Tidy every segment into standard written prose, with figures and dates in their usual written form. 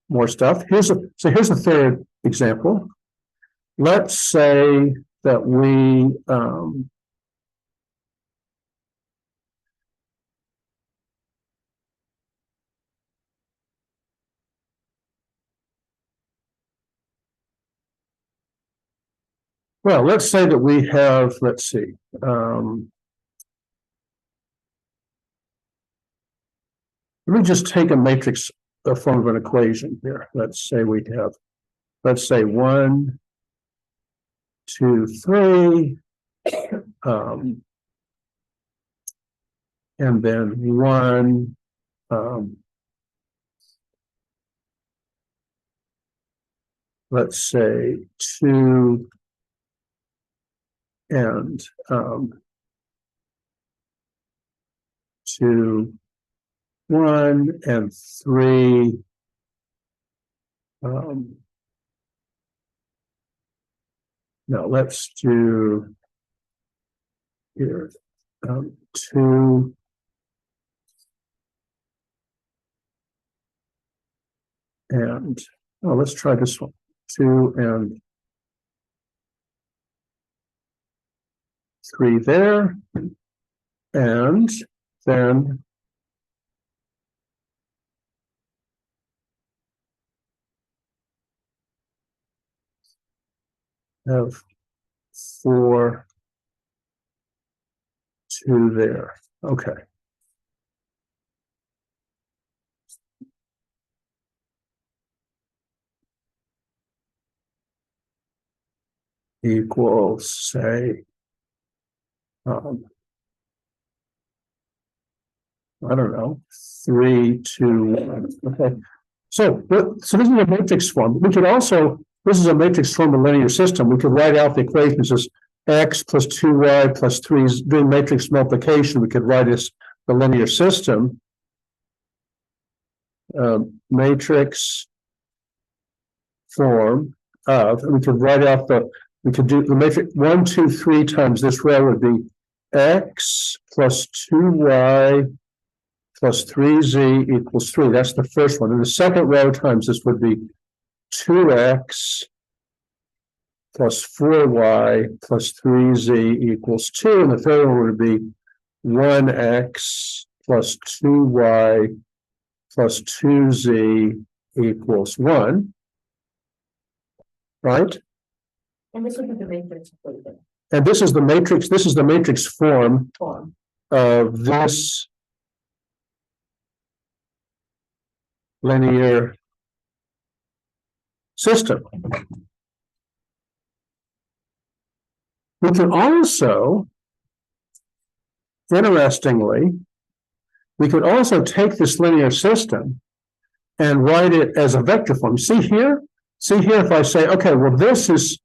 more stuff. Here's a third example. Let's say that we well, let's say that we have, let's see, let me just take a matrix form of an equation here. Let's say we have, let's say 1, 2, 3, and then 1, let's say 2, and 2, 1, and 3, no, let's do here 2, and let's try this one, 2 and 3 there, and then have 4, 2 there. Okay. Equals, say, I don't know, 3, 2, 1. Okay. So this is a matrix form. We could also, this is a matrix form of a linear system. We could write out the equations as x plus 2y plus 3, doing matrix multiplication. We could write as the linear system. Matrix form of, and we could write out we could do the matrix 1, 2, 3 times this row would be x plus 2y plus 3z equals 3. That's the first one. And the second row times this would be 2x plus 4y plus 3z equals 2. And the third one would be 1x plus 2y plus 2z equals 1. Right? And this would be the matrix equation. And this is the matrix form of this linear system. We can also, interestingly, we could also take this linear system and write it as a vector form. See here if I say, okay, well, this is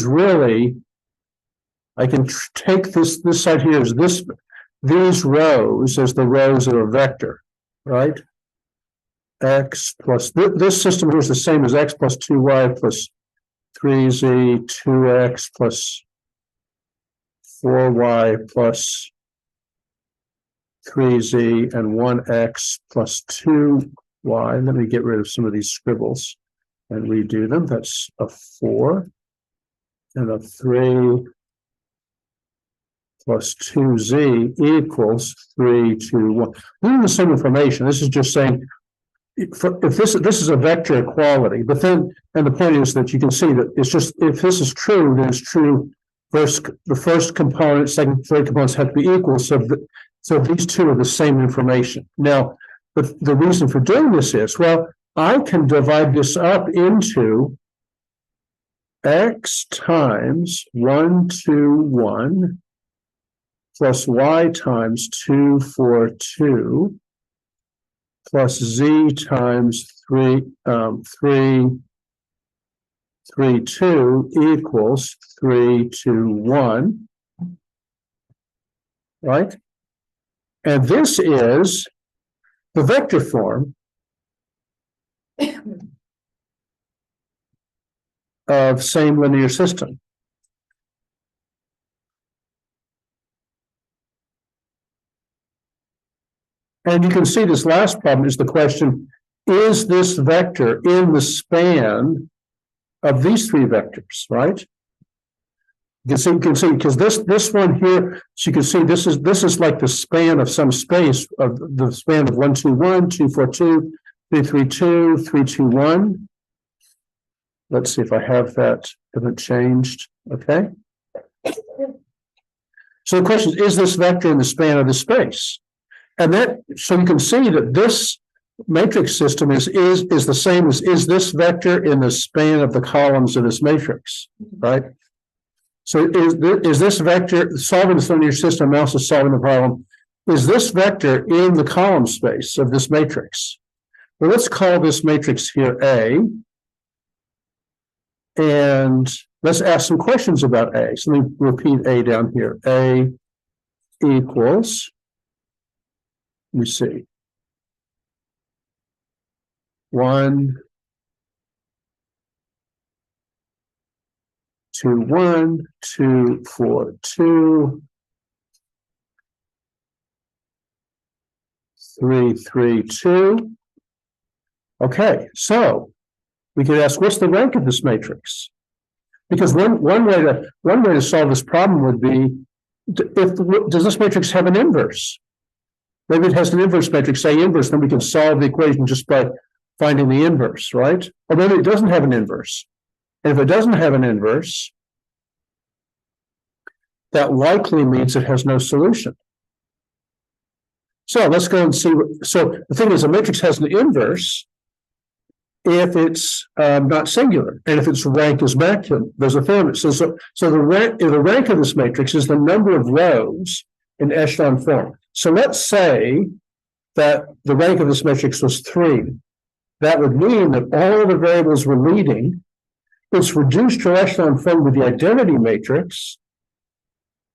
really, I can take this side here as these rows as the rows of a vector, right? X plus, this system here is the same as x plus 2y plus 3z, 2x plus 4y plus 3z, and 1x plus 2y. Let me get rid of some of these scribbles and redo them. That's a 4 and a 3 plus 2z equals 3, 2, 1. These are the same information. This is just saying, if this is a vector equality, but then, and the point is that you can see that it's just, if this is true, then it's true. The first component, second, third components have to be equal. So these two are the same information. Now, the reason for doing this is, well, I can divide this up into x times 1, 2, 1 plus y times 2, 4, 2 plus z times 3, 2 equals 3, 2, 1, right? And this is the vector form of same linear system. And you can see this last problem is the question, is this vector in the span of these three vectors, right? You can see, because this one here, so you can see this is like the span of some space of the span of 1, 2, 1, 2, 4, 2, 3, 3, 2, 3, 2, 1. Let's see if I have that, haven't changed. Okay. So the question is this vector in the span of the space? And that, so you can see that this matrix system is the same as is this vector in the span of the columns of this matrix, right? So is this vector solving this linear system also solving the problem? Is this vector in the column space of this matrix? Well, let's call this matrix here A. And let's ask some questions about A. So let me repeat A down here. A equals, let me see, 1, 2, 1, 2, 4, 2, 3, 3, 2. Okay, so we could ask, what's the rank of this matrix? Because one way to solve this problem would be, does this matrix have an inverse? Maybe it has an inverse matrix, say inverse, then we can solve the equation just by finding the inverse, right? Or maybe it doesn't have an inverse. And if it doesn't have an inverse, that likely means it has no solution. So let's go and see. So the thing is, a matrix has an inverse if it's not singular, and if its rank is maximum. There's a theorem that says so the rank of this matrix is the number of rows in echelon form. So let's say that the rank of this matrix was 3. That would mean that all the variables were leading. It's reduced to echelon form with the identity matrix,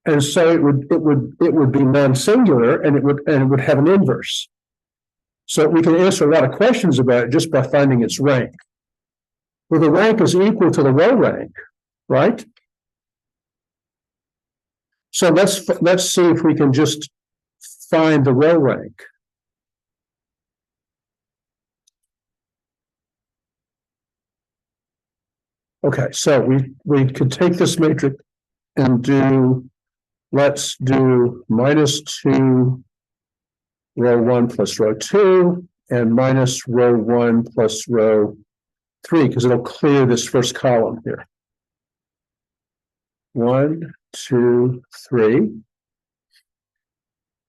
and so it would be non-singular, and it would have an inverse. So we can answer a lot of questions about it just by finding its rank. Well, the rank is equal to the row rank, right? So let's see if we can just find the row rank. Okay, so we could take this matrix and let's do -2 row 1 plus row 2 and minus row 1 plus row 3, because it'll clear this first column here. 1, 2, 3.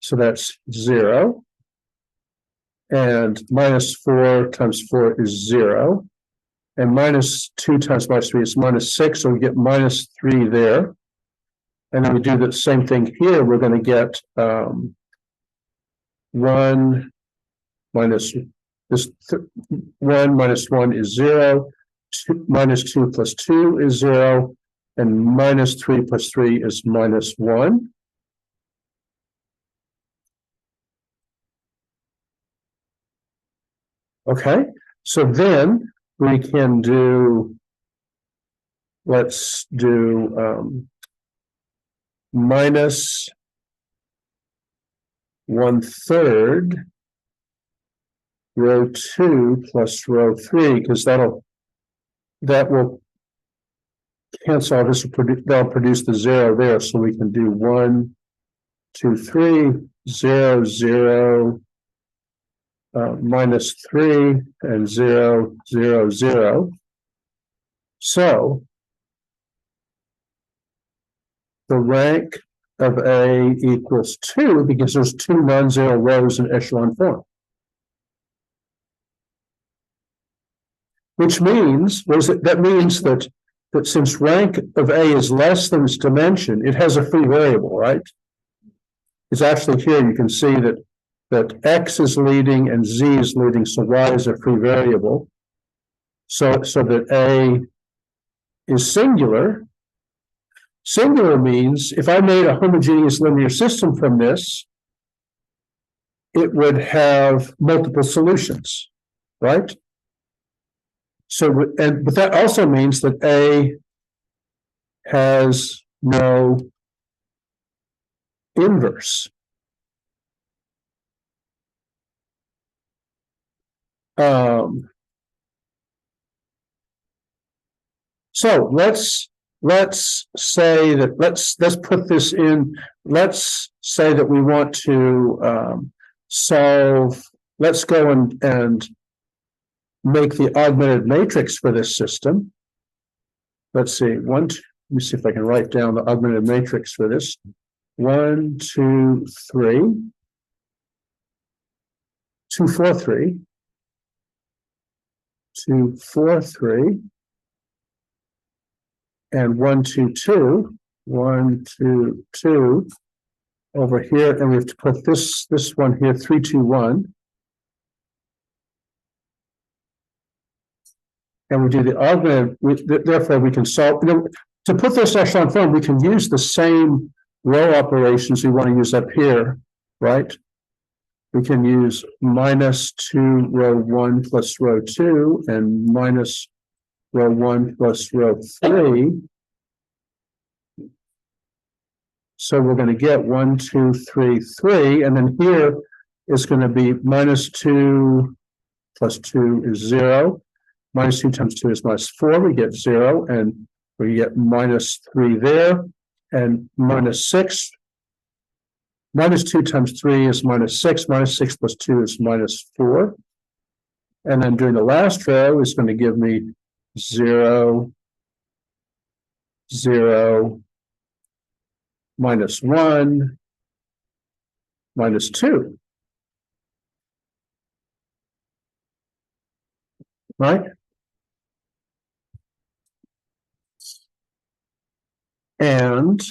So that's 0. And -4 times 4 is 0. And -2 times -3 is -6. So we get -3 there. And then we do the same thing here. We're going to get 1 minus this 1 minus 1 is 0. -2 plus 2 is 0. And -3 plus 3 is -1. Okay, so then we can do, let's do minus 1/3 row 2 plus row 3, because that will cancel this, that'll produce the 0 there. So we can do 1, 2, 3, 0, 0, -3, and 0, 0, 0. So the rank of A equals 2 because there's 2 non-zero rows in echelon form. Which means, what is it? That means that since rank of A is less than its dimension, it has a free variable, right? It's actually here, you can see that X is leading and Z is leading, so Y is a free variable. So that A is singular. Singular means if I made a homogeneous linear system from this, it would have multiple solutions, right? So, but that also means that A has no inverse. So let's say that let's put this in. Let's say that we want to solve. Let's go and make the augmented matrix for this system. Let's see. Let me see if I can write down the augmented matrix for this. 1, 2, 3. 2, 4, 3. 2, 4, 3. And 1, 2, 2. 1, 2, 2. Over here, and we have to put this one here, 3, 2, 1. And we do the augmented, therefore we can solve, to put this echelon form, we can use the same row operations we want to use up here, right? We can use -2 row 1 plus row 2 and minus row 1 plus row 3. So we're going to get 1, 2, 3, 3, and then here is going to be -2 plus 2 is 0. -2 times 2 is -4. We get 0, and we get -3 there, and -6. -2 times 3 is -6. -6 plus 2 is -4. And then during the last row is going to give me 0, 0, -1, -2. Right? And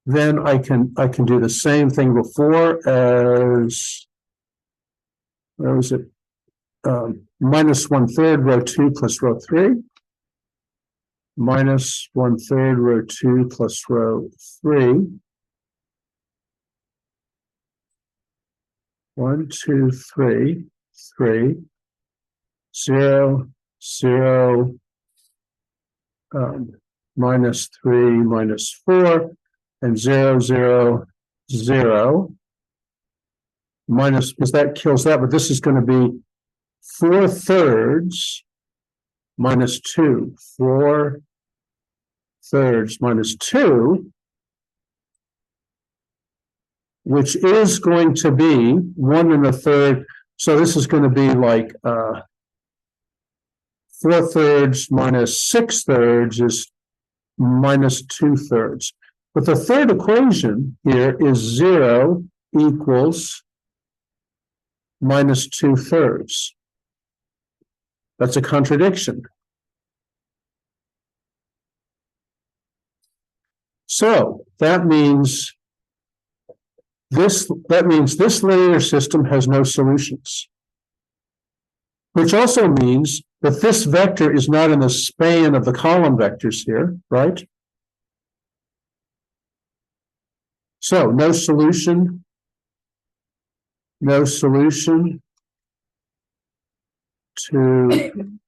then I can do the same thing before as, where was it? -1/3 row 2 plus row 3. -1/3 row 2 plus row 3. 1, 2, 3, 3, 0, 0, -3, -4, and 0, 0, 0. Minus, because that kills that, but this is going to be 4/3 -2. 4/3 -2, which is going to be 1 1/3. So this is going to be like 4/3 -6/3 is -2/3. But the third equation here is 0 equals -2/3. That's a contradiction. So that means this linear system has no solutions. Which also means that this vector is not in the span of the column vectors here, right? So no solution to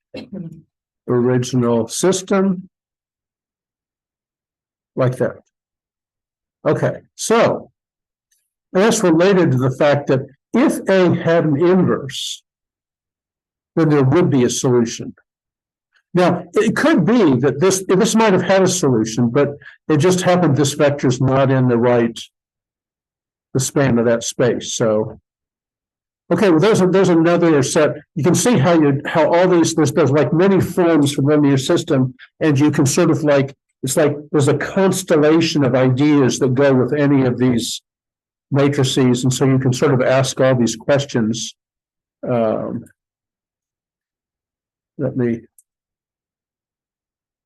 original system, like that. Okay, so that's related to the fact that if A had an inverse, then there would be a solution. Now, it could be that this might have had a solution, but it just happened this vector is not in the span of that space. So, okay, well, there's another set. You can see how all these there's like many forms from linear system, and you can sort of like it's like there's a constellation of ideas that go with any of these matrices, and so you can sort of ask all these questions. Let me